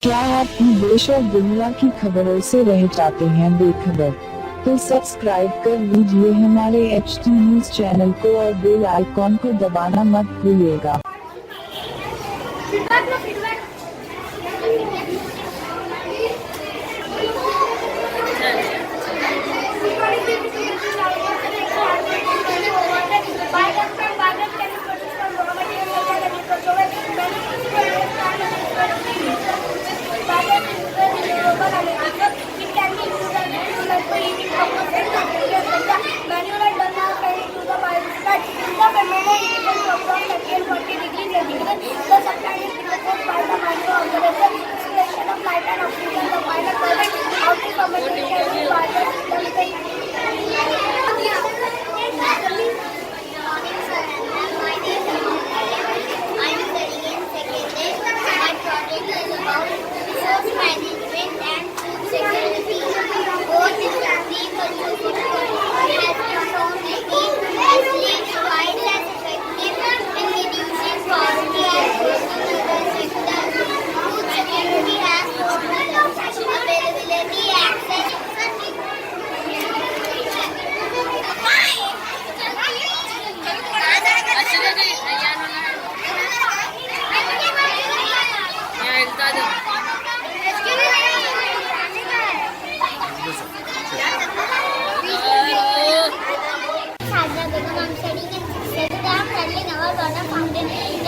क्या आप भी देश और दुनिया की खबरों से रह जाते हैं बेखबर? तो सब्सक्राइब कर लीजिए हमारे HT न्यूज चैनल को और बेल आइकॉन को दबाना मत भूलिएगा।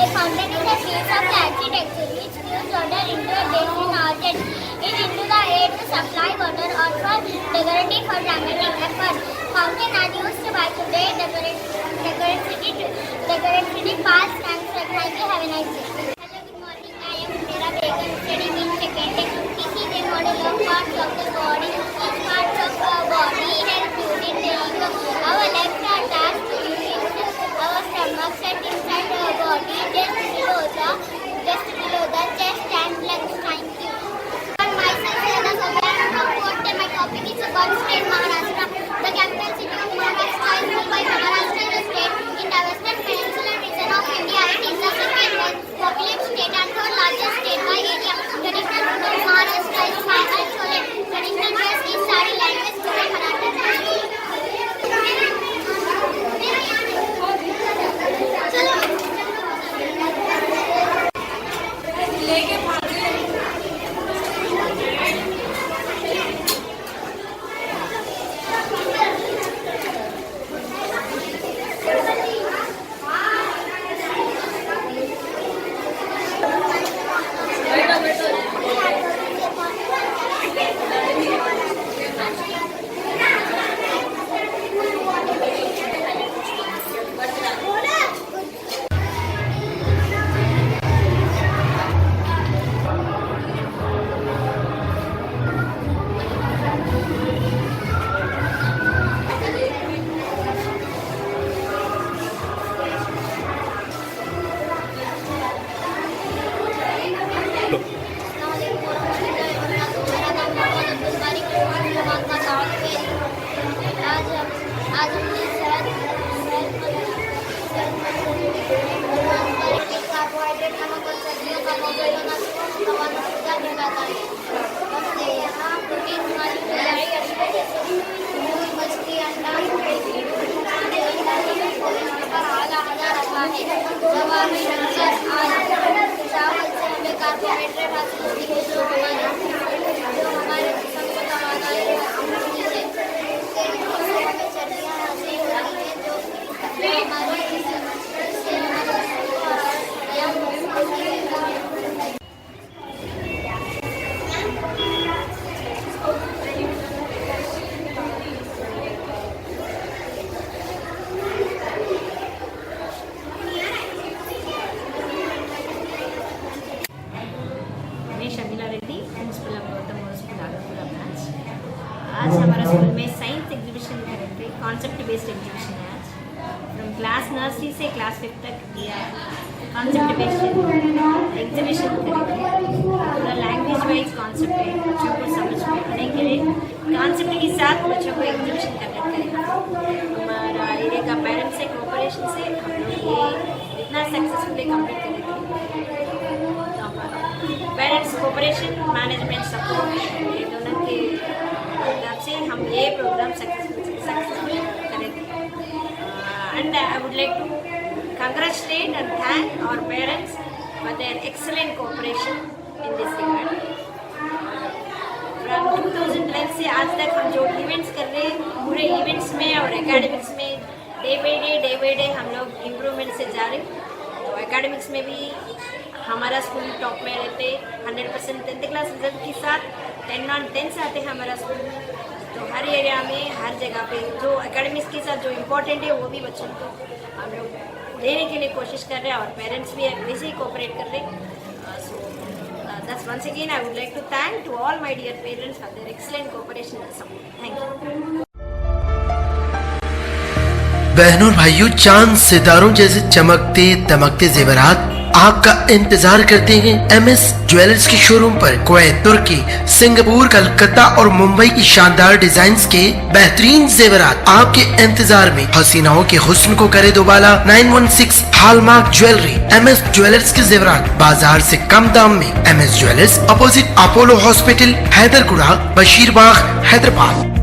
Fountain is a piece of architecture which gives order into a basin or jet. It into the air to supply water or for decorative or dramatic effect. Fountain are used by today decorate city parks and thank you. Have a nice day. Hello, good morning. I am Mira Begum studying in second year. This is a model of parts of the body. Each part of our body help during our legs are attached to our stomach set inside our body just below the chest and legs. Thank you. On myself, my topic is about state Maharashtra. The capital city of Maharashtra is Mumbai. Maharashtra is a state in the western peninsular region of India. It is the second most populous state and third largest state by area. Traditional food of Maharashtra is chai and chole. Traditional dress is sari, language today Marathi. आज हमने carbohydrate नमक और सब्जियों का mobile होना सुधार जाता है। हमने यहाँ प्रोटीन मछली अंडा आधा रखा है। दवा में चावल से हमें कार्बोहाइड्रेट हासिल होती है जो हमारे जिस्म को दबाता है। आज हमारा स्कूल में साइंस एग्जीबिशन करेंगे, कॉन्सेप्ट बेस्ड एग्जीबिशन है। आज फ्रॉम क्लास नर्सरी से क्लास 5 तक किया कॉन्सेप्ट बेस्ड एग्जीबिशन करेंगे। पूरा लैंग्वेज वाइज कॉन्सेप्ट है, बच्चों को समझ में आने के लिए कॉन्सेप्ट के साथ बच्चों को एग्जीबिशन कंडक्ट करेंगे। हमारा एरिया का पेरेंट्स से कोऑपरेशन से हम लोग ये इतना सक्सेसफुली कंप्लीट करेंगे। तो पेरेंट्स कोऑपरेशन, मैनेजमेंट सपोर्ट, ये दोनों के तरफ से हम ये प्रोग्राम सक्सेसफुल करेंगे. And I would like to congratulate and thank our parents for their excellent cooperation in this regard. From 2012 से आज तक हम जो इवेंट्स कर रहे हैं, पूरे इवेंट्स में और एकेडमिक्स में डे बाई डे हम लोग इम्प्रूवमेंट से जा रहे. तो एकेडमिक्स में भी हमारा स्कूल टॉप में रहते, 100% 10th क्लास रिजल्ट के साथ 10 on 10 से आते हैं हमारा स्कूल. तो हर एरिया में हर जगह पे जो एकेडमिक्स के साथ जो इम्पोर्टेंट है वो भी बच्चों को हम लोग देने के लिए कोशिश कर रहे हैं और पेरेंट्स भी वैसे ही कोऑपरेट कर रहे हैं. So that's once again I would like to thank to all my dear parents for their excellent cooperation and support. Thank you. बहनों और भाइयों, चांद सितारों जैसे चमकते दमकते जेवरात आपका इंतजार करते हैं MS ज्वेलर्स के शोरूम पर. कुवैत, तुर्की, सिंगापुर, कलकत्ता और मुंबई की शानदार डिजाइन्स के बेहतरीन जेवरात आपके इंतजार में. हसीनाओं के हुस्न को करे दोबाला. 916 हॉलमार्क ज्वेलरी. MS ज्वेलर्स के जेवरात बाजार से कम दाम में. MS jewellers, opposite Apollo hospital, Hyderguda, Basheerbagh, Hyderabad.